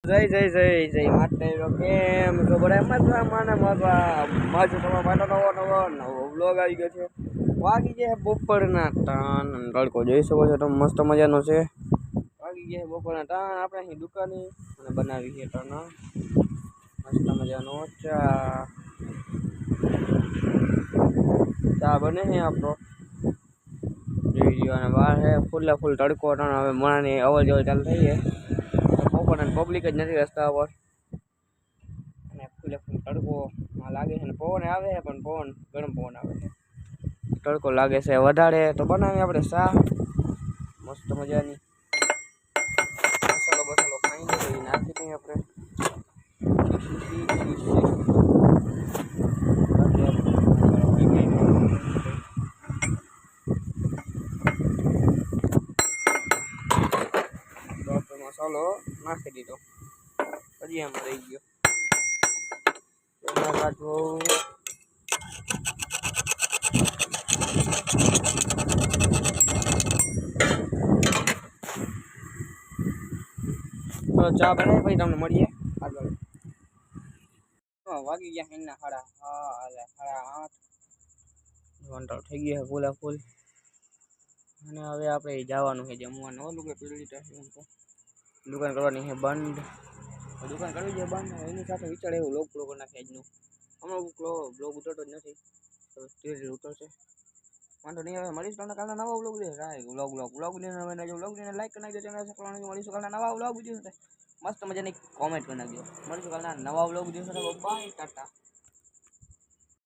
જય માટે કેમ છો બધા મજ તમારા માટે નવો બ્લોગ આવી ગયો છે. વાગી ગયા બપોરના ટાણ તડકો જોઈ શકો છો તમે, મસ્ત મજાનો છે. વાગી ગયા બપોરના ટાણ, આપણે અહીં દુકાને અને બનાવી છે ટાણા મસ્ત મજાનો ચા બને છે આપણો અને બહાર છે ફૂલે ફૂલ તડકો ટાણ. હવે મણાની અવર જવર ચાલુ થઈ છે. પબ્લિક જ નથી રસ્તા પર અને ફૂલે ફૂલ તડકો લાગે છે. પવન આવે છે પણ પવન ગરમ પવન આવે છે, તડકો લાગે છે વધારે. તો બનાવીએ આપણે ચા મસ્ત મજાની. મસાલો બસાલો ખાઈ દઈએ, નાખી દઈએ આપણે. મસાલો નાખી દીધો, હજી એમાં રહી ગયો એમાં કાઢવો. તો ચા બનાવી પછી તમને મળીએ આગળ. વાગી ગયા હિના સાડા 8 થઈ ગયા ફૂલા ફૂલ. અને હવે આપણે જવાનું છે જમવાનું. ઓલું કે દુકાન કરવાની છે બંધ, દુકાન કરવી છે બંધ. એની સાથે વિચાર એવું લોક બ્લોગ નાખે આજનું. હમણાં બ્લોગ ઉતરતો જ નથી, ધીરે ધીરે ઉતરશે. વાંધો નહીં, હવે મળીશ તમને કાલના નવા બ્લોગ બ્લોગ લાઈક કરી નાખજો, ચેનલ સબસ્ક્રાઇબ મળીશું કાલના નવા બ્લોગ વિડીયો સાથે. મસ્ત મજાની કોમેન્ટ કરી નાખજો. મળીશું કાલના નવા બ્લોગ વિડીયો સાથે. બાય, ટાટા.